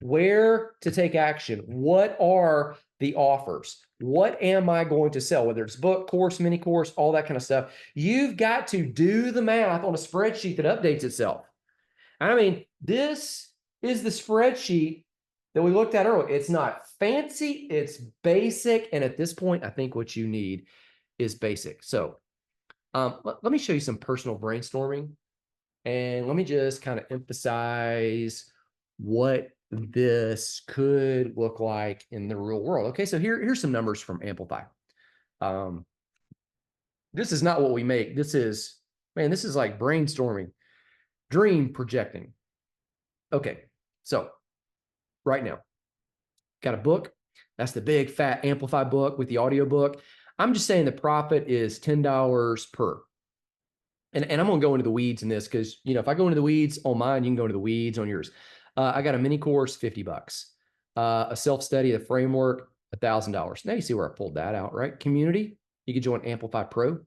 where to take action. What are the offers? What am I going to sell? Whether it's book, course, mini course, all that kind of stuff. You've got to do the math on a spreadsheet that updates itself. And I mean, this is the spreadsheet that we looked at earlier. It's not fancy, it's basic. And at this point, I think what you need is basic. So let me show you some personal brainstorming. And let me just kind of emphasize what this could look like in the real world. Okay, so here's some numbers from Amplify. This is not what we make. This is like brainstorming, dream projecting. Okay, so right now, got a book. That's the big fat Amplify book with the audio book. I'm just saying the profit is $10 per. And I'm going to go into the weeds in this because, if I go into the weeds on mine, you can go into the weeds on yours. I got a mini course, $50. A self-study, the framework, $1,000. Now you see where I pulled that out, right? Community, you could join Amplify Pro.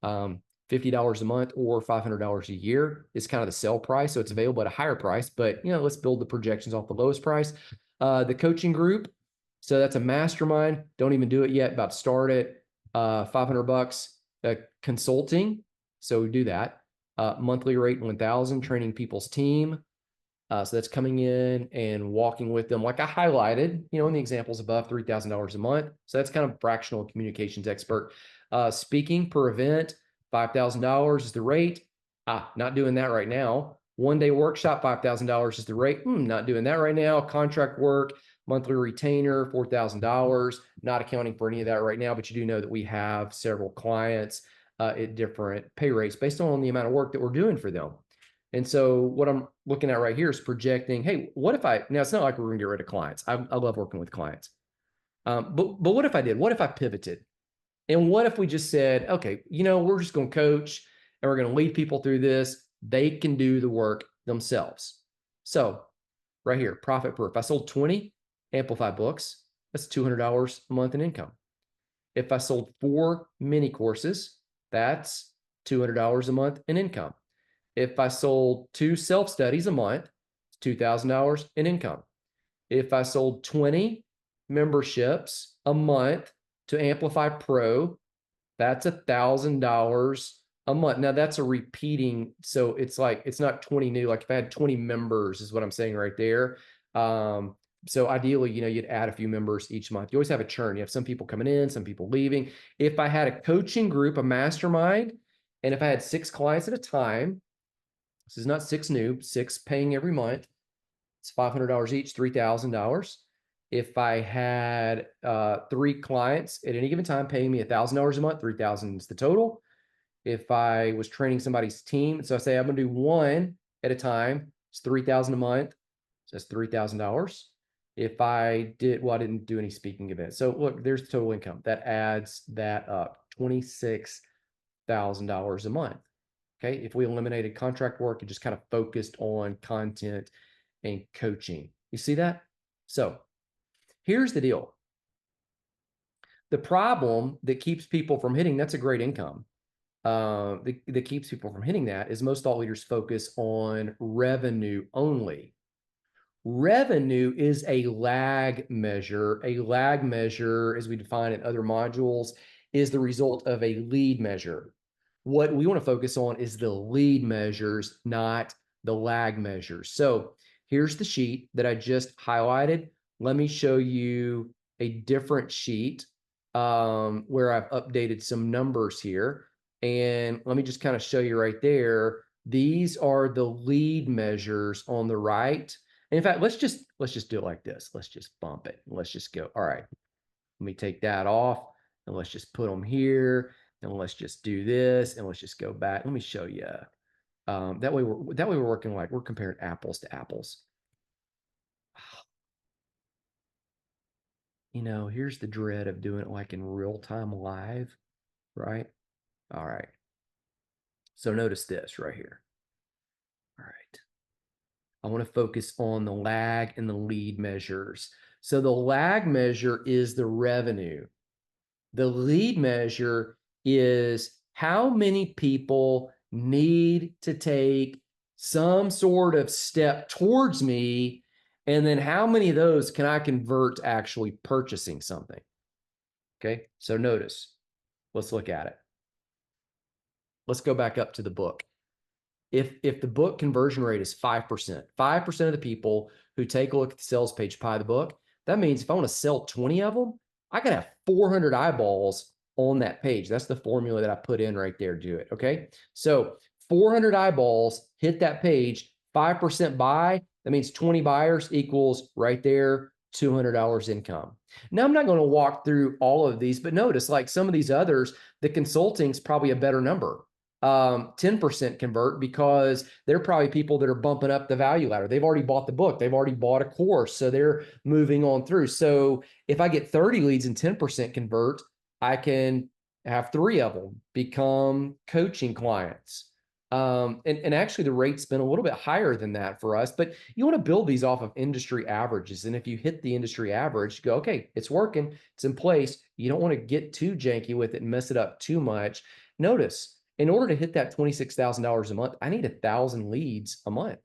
$50 a month or $500 a year is kind of the sell price. So it's available at a higher price, but let's build the projections off the lowest price. The coaching group. So that's a mastermind. Don't even do it yet. About to start it. $500. Consulting. So we do that. Monthly rate 1,000. Training people's team. So that's coming in and walking with them, like I highlighted, in the examples above, $3,000 a month. So that's kind of fractional communications expert. Speaking per event, $5,000 is the rate. Not doing that right now. One-day workshop, $5,000 is the rate. Not doing that right now. Contract work, monthly retainer, $4,000. Not accounting for any of that right now, but you do know that we have several clients at different pay rates based on the amount of work that we're doing for them. And so what I'm looking at right here is projecting, hey, what if now it's not like we're going to get rid of clients. I love working with clients. But what if I did? What if I pivoted? And what if we just said, okay, we're just going to coach and we're going to lead people through this. They can do the work themselves. So right here, profit per. If I sold 20 Amplify books, that's $200 a month in income. If I sold 4 mini courses, that's $200 a month in income. If I sold 2 self-studies a month, it's $2,000 in income. If I sold 20 memberships a month to Amplify Pro, that's $1,000 a month. Now that's a repeating. So it's like, it's not 20 new, like if I had 20 members is what I'm saying right there. So ideally, you'd add a few members each month. You always have a churn. You have some people coming in, some people leaving. If I had a coaching group, a mastermind, and if I had 6 clients at a time, this is not 6 new, 6 paying every month. It's $500 each, $3,000. If I had 3 clients at any given time paying me $1,000 a month, $3,000 is the total. If I was training somebody's team, so I say I'm going to do 1 at a time, it's $3,000 a month. So that's $3,000. If I did, I didn't do any speaking events. So look, there's the total income. That adds that up, $26,000 a month. Okay, if we eliminated contract work and just kind of focused on content and coaching. You see that? So here's the deal. The problem that keeps people from hitting, that's a great income. That keeps people from hitting that is most thought leaders focus on revenue only. Revenue is a lag measure. A lag measure, as we define in other modules, is the result of a lead measure. What we want to focus on is the lead measures, not the lag measures. So here's the sheet that I just highlighted. Let me show you a different sheet where I've updated some numbers here. And let me just kind of show you right there. These are the lead measures on the right. And in fact, let's just do it like this. Let's just bump it. Let's just go. All right. Let me take that off and let's just put them here. And let's just do this and let's just go back. Let me show you. That way we're working like we're comparing apples to apples. Here's the dread of doing it like in real time live, right? All right. So notice this right here. All right. I want to focus on the lag and the lead measures. So the lag measure is the revenue. The lead measure is how many people need to take some sort of step towards me And then how many of those can I convert to actually purchasing something? Okay, so notice, let's look at it. Let's go back up to the book. If the book conversion rate is 5%, 5% of the people who take a look at the sales page buy the book, that means if I want to sell 20 of them, I got to have 400 eyeballs on that page. That's the formula that I put in right there to do it. Okay. So 400 eyeballs hit that page, 5% buy. That means 20 buyers equals right there, $200 income. Now, I'm not going to walk through all of these, but notice like some of these others, the consulting's probably a better number. 10% convert because they're probably people that are bumping up the value ladder. They've already bought the book. They've already bought a course. So they're moving on through. So if I get 30 leads and 10% convert, I can have 3 of them become coaching clients. And actually the rate's been a little bit higher than that for us, but you want to build these off of industry averages. And if you hit the industry average, you go, okay, it's working, it's in place. You don't want to get too janky with it and mess it up too much. Notice, in order to hit that $26,000 a month, I need 1,000 leads a month.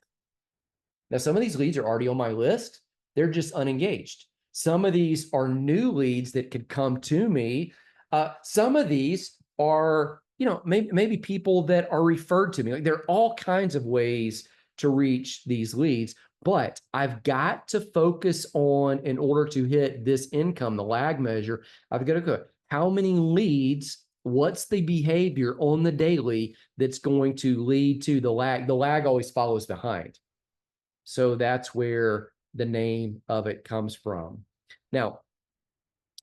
Now, some of these leads are already on my list. They're just unengaged. Some of these are new leads that could come to me. Some of these are, maybe people that are referred to me. Like there are all kinds of ways to reach these leads, but I've got to focus on, in order to hit this income, the lag measure, I've got to go, how many leads, what's the behavior on the daily that's going to lead to the lag? The lag always follows behind. So that's where the name of it comes from. Now,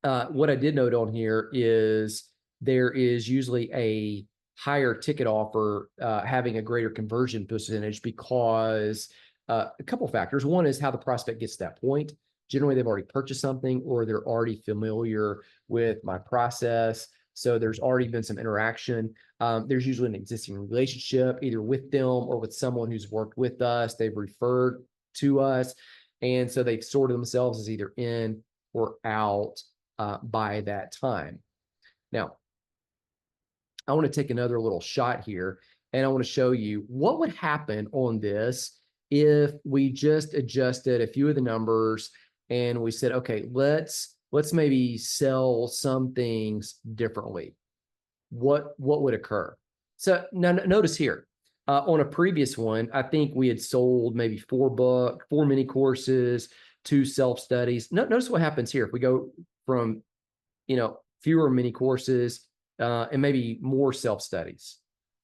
what I did note on here is there is usually a higher ticket offer having a greater conversion percentage because a couple factors. One is how the prospect gets to that point. Generally, they've already purchased something or they're already familiar with my process. So there's already been some interaction. There's usually an existing relationship either with them or with someone who's worked with us. They've referred to us. And so they've sorted themselves as either in or out by that time. Now, I want to take another little shot here and I want to show you what would happen on this if we just adjusted a few of the numbers and we said, okay, let's maybe sell some things differently. What would occur? So now notice here, on a previous one, I think we had sold maybe 4 mini courses, 2 self-studies. Notice what happens here. If we go from, fewer mini courses and maybe more self-studies.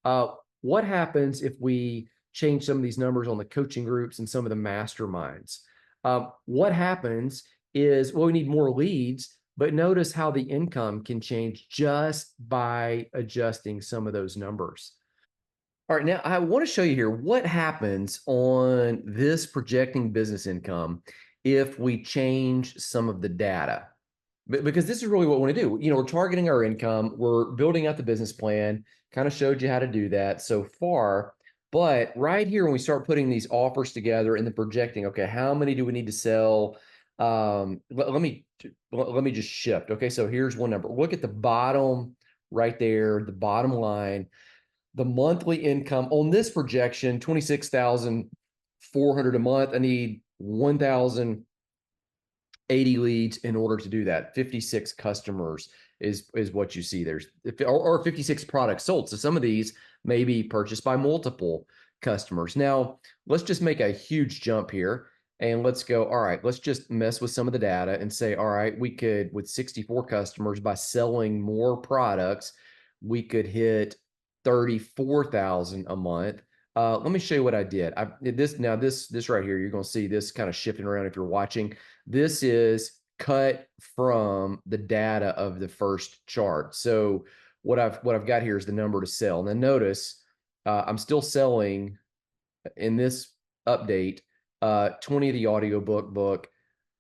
What happens if we change some of these numbers on the coaching groups and some of the masterminds? What happens is, well, we need more leads, but notice how the income can change just by adjusting some of those numbers. All right, now I want to show you here what happens on this projecting business income if we change some of the data. Because this is really what we want to do. We're targeting our income, we're building out the business plan, kind of showed you how to do that so far. But right here, when we start putting these offers together and then projecting, okay, how many do we need to sell? Let me just shift. Okay, so here's one number. Look at the bottom right there, the bottom line. The monthly income on this projection, 26,400 a month. I need 1,080 leads in order to do that. 56 customers is what you see. There's or 56 products sold. So some of these may be purchased by multiple customers. Now, let's just make a huge jump here and let's go, all right, let's just mess with some of the data and say, all right, we could, with 64 customers, by selling more products, we could hit 34,000 a month. Let me show you what I did. I did this now. This right here, you're going to see this kind of shifting around if you're watching. This is cut from the data of the first chart. So what I've got here is the number to sell. Now notice I'm still selling in this update 20 of the audiobook book,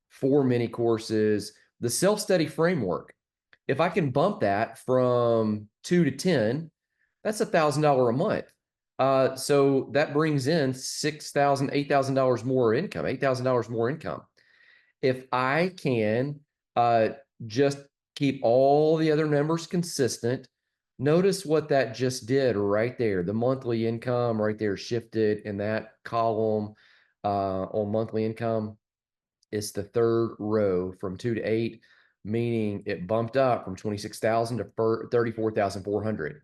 4 mini courses, the self-study framework. If I can bump that from 2 to 10, that's $1,000 a month. So that brings in $6,000, $8,000 more income, $8,000 more income. If I can just keep all the other numbers consistent, notice what that just did right there. The monthly income right there shifted in that column on monthly income. It's the third row from 2 to 8, meaning it bumped up from 26,000 to 34,400.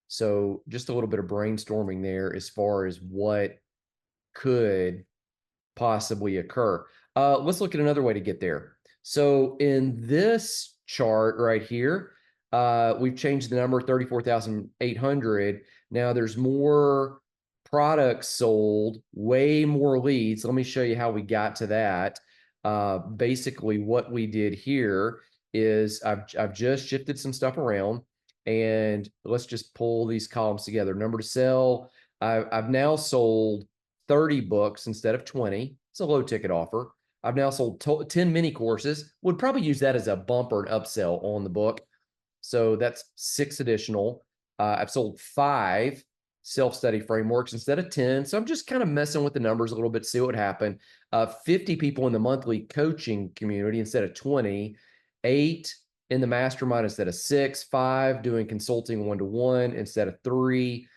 So just a little bit of brainstorming there as far as what could possibly occur. Let's look at another way to get there. So in this chart right here, we've changed the number 34,800. Now there's more products sold, way more leads. Let me show you how we got to that. Basically, what we did here is I've just shifted some stuff around, and let's just pull these columns together. Number to sell. I've now sold 30 books instead of 20. It's a low ticket offer. I've now sold 10 mini courses. Would probably use that as a bump or an upsell on the book. So that's 6 additional. I've sold 5 self-study frameworks instead of 10. So I'm just kind of messing with the numbers a little bit, see what would happen. 50 people in the monthly coaching community instead of 20, 8 in the mastermind instead of 6, 5 doing consulting one-to-one instead of 3,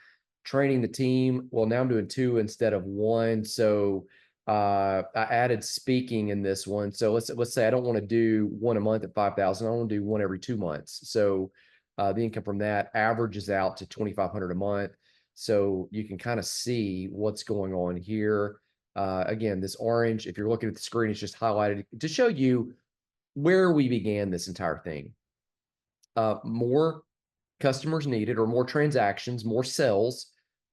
training the team. Well, now I'm doing 2 instead of 1. So I added speaking in this one. So let's say I don't want to do 1 a month at 5,000. I want to do 1 every 2 months. So the income from that averages out to 2,500 a month. So you can kind of see what's going on here. Again, this orange, if you're looking at the screen, it's just highlighted to show you where we began this entire thing. More customers needed, or more transactions, more sales,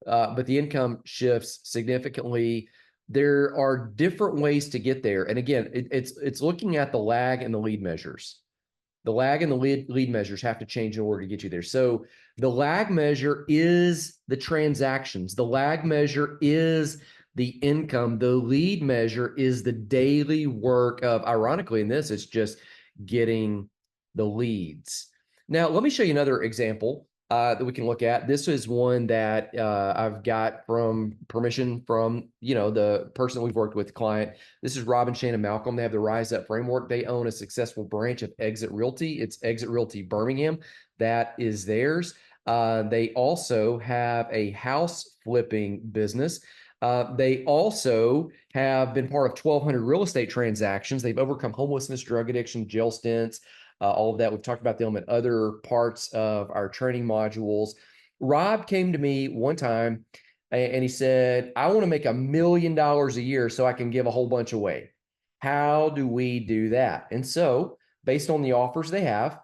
but the income shifts significantly. There are different ways to get there. And again, it's looking at the lag and the lead measures. The lag and the lead measures have to change in order to get you there. So the lag measure is the transactions. The lag measure is the income. The lead measure is the daily work of, ironically, in this, it's just getting the leads. Now, let me show you another example that we can look at. This is one that I've got from permission from, the person that we've worked with, the client. This is Rob and Shannon Malcolm. They have the Rise Up framework. They own a successful branch of Exit Realty. It's Exit Realty Birmingham. That is theirs. They also have a house flipping business. They also have been part of 1,200 real estate transactions. They've overcome homelessness, drug addiction, jail stints, all of that. We've talked about them in other parts of our training modules. Rob came to me one time and he said, I want to make $1 million a year so I can give a whole bunch away. How do we do that? And so, based on the offers they have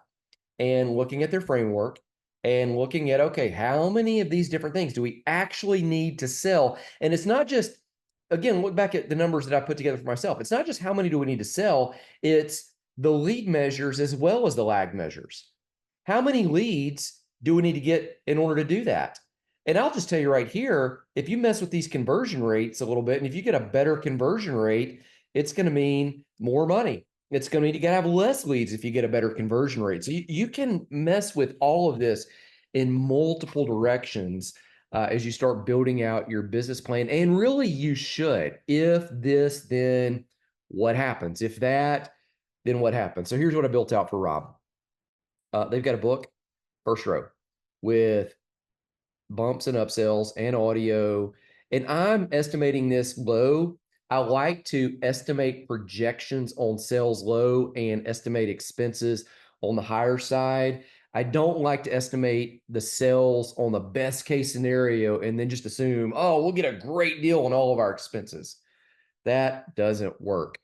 and looking at their framework and looking at, okay, how many of these different things do we actually need to sell? And it's not just, again, look back at the numbers that I put together for myself. It's not just how many do we need to sell, it's the lead measures as well as the lag measures. How many leads do we need to get in order to do that? And I'll just tell you right here, if you mess with these conversion rates a little bit, and if you get a better conversion rate, it's going to mean more money. It's going to mean you got to have less leads if you get a better conversion rate. So you can mess with all of this in multiple directions as you start building out your business plan. And really, you should. If this, then what happens? If that, then what happens? So here's what I built out for Rob. They've got a book, first row, with bumps and upsells and audio. And I'm estimating this low. I like to estimate projections on sales low and estimate expenses on the higher side. I don't like to estimate the sales on the best case scenario and then just assume, oh, we'll get a great deal on all of our expenses. That doesn't work.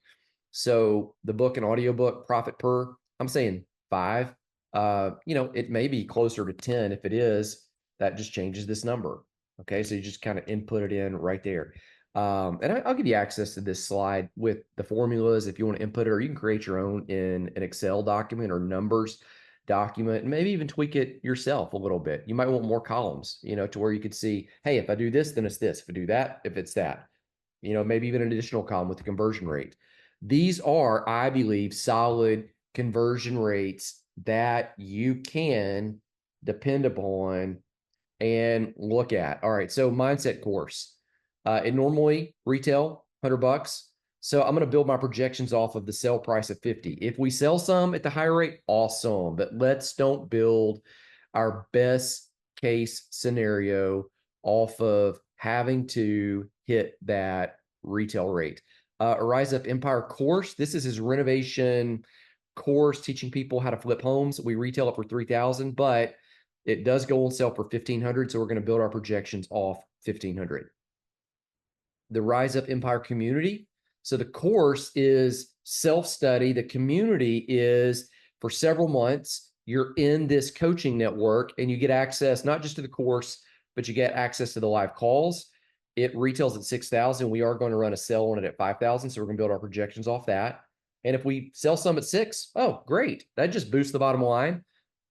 So the book and audiobook profit per, I'm saying 5. It may be closer to 10. If it is, that just changes this number. Okay, so you just kind of input it in right there. And I'll give you access to this slide with the formulas if you want to input it, or you can create your own in an Excel document or numbers document, and maybe even tweak it yourself a little bit. You might want more columns, to where you could see, hey, if I do this, then it's this. If I do that, if it's that. Maybe even an additional column with the conversion rate. These are, I believe, solid conversion rates that you can depend upon and look at. All right, so mindset course. It normally retail $100. So I'm going to build my projections off of the sell price of 50. If we sell some at the higher rate, awesome. But let's don't build our best case scenario off of having to hit that retail rate. A Rise Up Empire course. This is his renovation course teaching people how to flip homes. We retail it for 3,000, but it does go on sale for 1,500. So we're going to build our projections off 1,500. The Rise Up Empire community. So the course is self-study. The community is for several months. You're in this coaching network and you get access not just to the course, but you get access to the live calls. It retails at 6,000. We are going to run a sale on it at 5,000. So we're going to build our projections off that. And if we sell some at 6, oh, great. That just boosts the bottom line.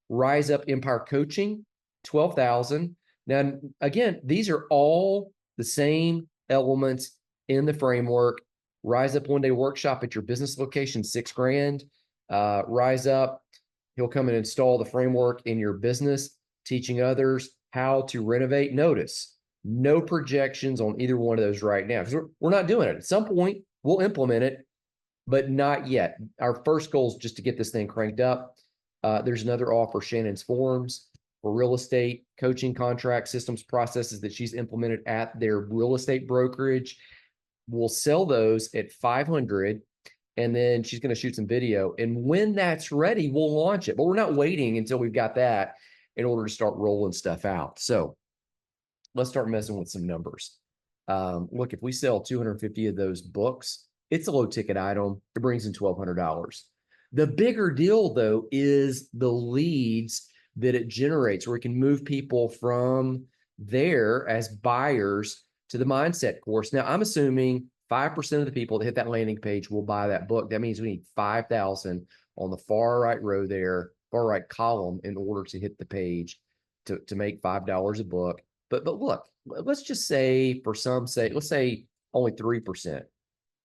Rise Up Empire Coaching, 12,000. Now, again, these are all the same elements in the framework. Rise Up One Day Workshop at your business location, $6,000. Rise Up, he'll come and install the framework in your business, teaching others how to renovate. Notice, no projections on either one of those right now, because we're not doing it. At some point, we'll implement it, but not yet. Our first goal is just to get this thing cranked up. There's another offer, Shannon's Forms, for real estate coaching, contract systems, processes that she's implemented at their real estate brokerage. We'll sell those at 500, and then she's going to shoot some video. And when that's ready, we'll launch it. But we're not waiting until we've got that in order to start rolling stuff out. So let's start messing with some numbers. Look, if we sell 250 of those books, it's a low ticket item. It brings in $1,200. The bigger deal, though, is the leads that it generates, where it can move people from there as buyers to the mindset course. Now, I'm assuming 5% of the people that hit that landing page will buy that book. That means we need 5,000 on the far right row there, far right column, in order to hit the page to make $5 a book. But look, let's just say for some let's say only 3%.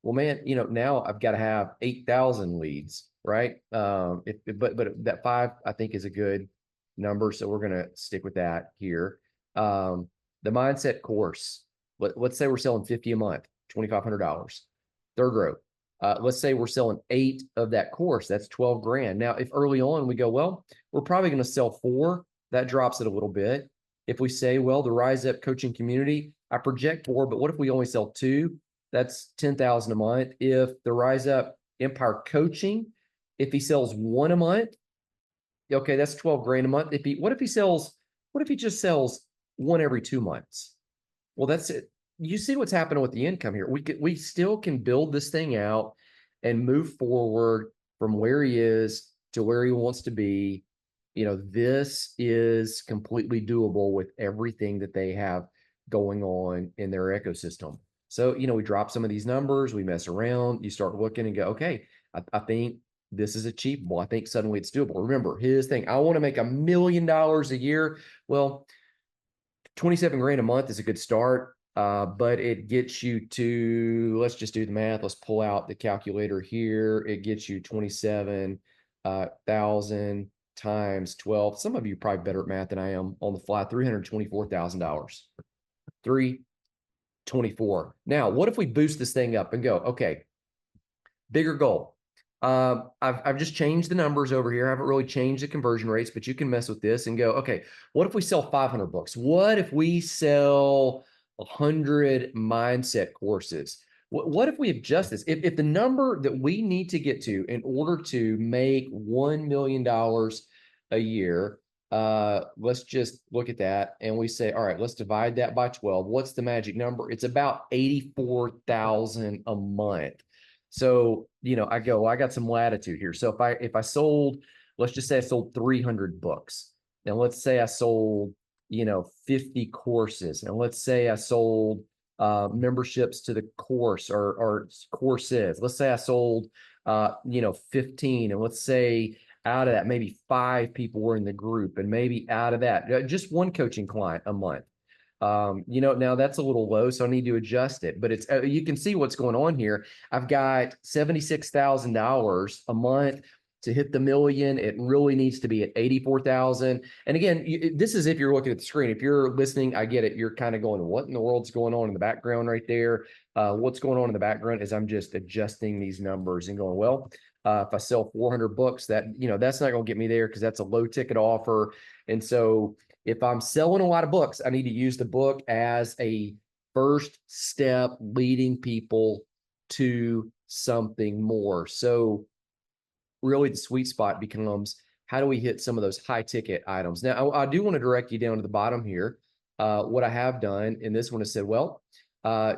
Well, man, now I've got to have 8,000 leads, right? But that 5, I think, is a good number. So we're going to stick with that here. The mindset course, let's say we're selling 50 a month, $2,500. Third row. Let's say we're selling 8 of that course. That's $12,000. Now, if early on we go, well, we're probably going to sell 4, that drops it a little bit. If we say, well, the Rise Up coaching community, I project 4, but what if we only sell 2? That's 10,000 a month. If the Rise Up Empire coaching, if he sells 1 a month, okay, that's 12,000 a month. What if he just sells 1 every 2 months? Well, that's it. You see what's happening with the income here. We still can build this thing out and move forward from where he is to where he wants to be. This is completely doable with everything that they have going on in their ecosystem. So, we drop some of these numbers, we mess around, you start looking and go, okay, I think this is achievable. I think suddenly it's doable. Remember, his thing, I want to make $1 million a year. Well, 27,000 a month is a good start, but it gets you to, let's just do the math. Let's pull out the calculator here. It gets you 27,000 times 12. Some of you are probably better at math than I am on the fly. $324,000. 324. Now, what if we boost this thing up and go, okay, bigger goal. I've just changed the numbers over here. I haven't really changed the conversion rates, but you can mess with this and go, okay, what if we sell 500 books? What if we sell 100 mindset courses? What if we adjust this? If the number that we need to get to in order to make $1 million a year, let's just look at that and we say, all right, let's divide that by 12. What's the magic number? It's about 84,000 a month. So, I got some latitude here. So if I sold, let's just say I sold 300 books. Now let's say I sold, 50 courses. And let's say I sold memberships to the course or courses. Let's say I sold 15. And let's say out of that, maybe 5 people were in the group, and maybe out of that, just 1 coaching client a month. Now that's a little low, so I need to adjust it, but it's, you can see what's going on here. I've got $76,000 a month to hit the million. It really needs to be at 84,000. And again, this is if you're looking at the screen. If you're listening, I get it. You're kind of going, what in the world's going on in the background right there? What's going on in the background is I'm just adjusting these numbers and going, well, if I sell 400 books, that's not going to get me there because that's a low ticket offer. And so if I'm selling a lot of books, I need to use the book as a first step leading people to something more. So really the sweet spot becomes, how do we hit some of those high ticket items? Now, I do want to direct you down to the bottom here. What I have done in this one is said, well,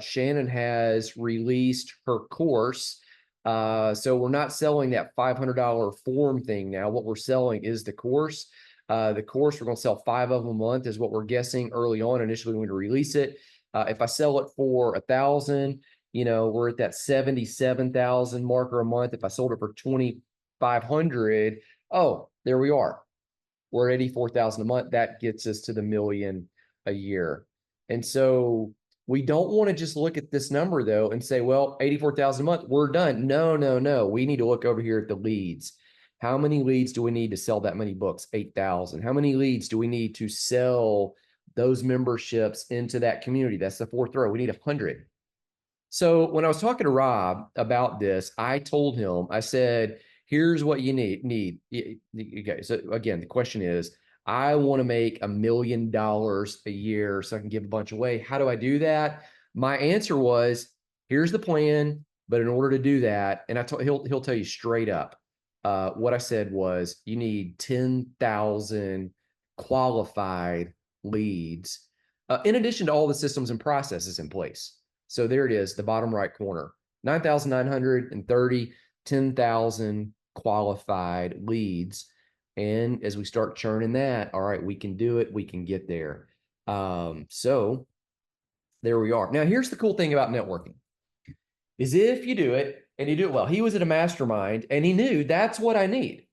Shannon has released her course. So we're not selling that $500 form thing now. What we're selling is the course. The course, we're going to sell 5 of them a month is what we're guessing early on, initially when we release it. If I sell it for 1,000, we're at that 77,000 marker a month. If I sold it for 2,500, oh, there we are. We're at 84,000 a month. That gets us to the million a year. And so we don't want to just look at this number though and say, well, 84,000 a month, we're done. No, no, no. We need to look over here at the leads. How many leads do we need to sell that many books? 8,000. How many leads do we need to sell those memberships into that community? That's the fourth row. We need 100. So when I was talking to Rob about this, I told him, I said, here's what you need. Okay. So again, the question is, I want to make $1 million a year so I can give a bunch away. How do I do that? My answer was, here's the plan. But in order to do that, and he'll tell you straight up, what I said was, you need 10,000 qualified leads, in addition to all the systems and processes in place. So there it is, the bottom right corner, 9,930, 10,000 qualified leads. And as we start churning that, all right, we can do it. We can get there. So there we are. Now, here's the cool thing about networking is if you do it and you do it well. He was at a mastermind and he knew that's what I need.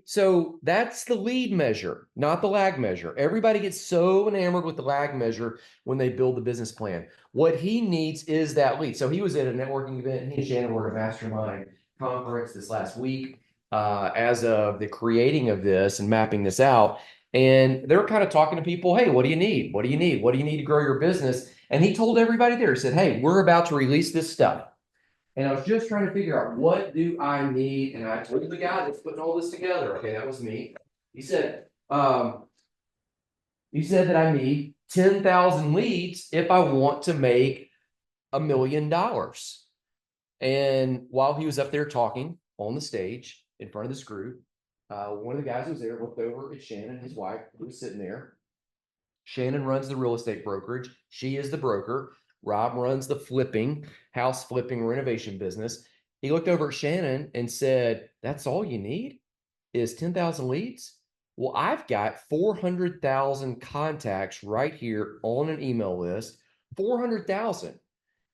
So that's the lead measure, not the lag measure. Everybody gets so enamored with the lag measure when they build the business plan. What he needs is that lead. So he was at a networking event. He and Shannon were at a mastermind conference this last week as of the creating of this and mapping this out. And they're kind of talking to people, hey, what do you need? What do you need? What do you need to grow your business? And he told everybody there, he said, hey, we're about to release this stuff. And I was just trying to figure out, what do I need? And I told the guy that's putting all this together. Okay, that was me. He said that I need 10,000 leads if I want to make $1 million. And while he was up there talking on the stage in front of this group, one of the guys who was there looked over at Shannon, his wife, who was sitting there. Shannon runs the real estate brokerage. She is the broker. Rob runs the house flipping renovation business. He looked over at Shannon and said, that's all you need is 10,000 leads? Well, I've got 400,000 contacts right here on an email list, 400,000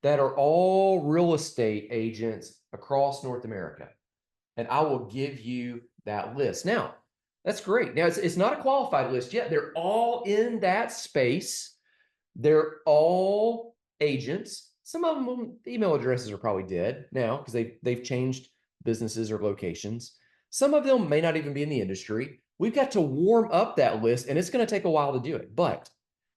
that are all real estate agents across North America. And I will give you that list. Now, that's great. Now, it's not a qualified list yet. They're all in that space. They're all agents. Some of them, email addresses are probably dead now because they've changed businesses or locations. Some of them may not even be in the industry. We've got to warm up that list, and it's going to take a while to do it. But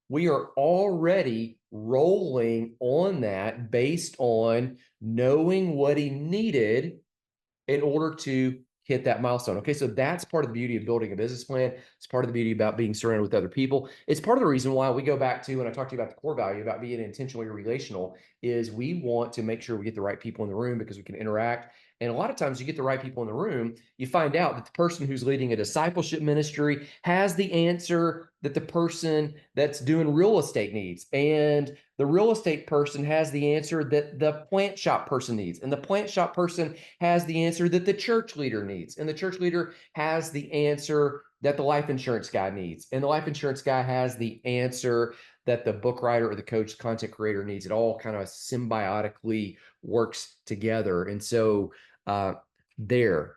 we are already rolling on that based on knowing what he needed in order to hit that milestone. Okay, so that's part of the beauty of building a business plan. It's part of the beauty about being surrounded with other people. It's part of the reason why we go back to, when I talked to you about the core value about being intentionally relational, is we want to make sure we get the right people in the room because we can interact. And a lot of times you get the right people in the room, you find out that the person who's leading a discipleship ministry has the answer that the person that's doing real estate needs. And the real estate person has the answer that the plant shop person needs. And the plant shop person has the answer that the church leader needs. And the church leader has the answer that the life insurance guy needs. And the life insurance guy has the answer that the book writer or the coach, content creator needs. It all kind of symbiotically works together. And so there,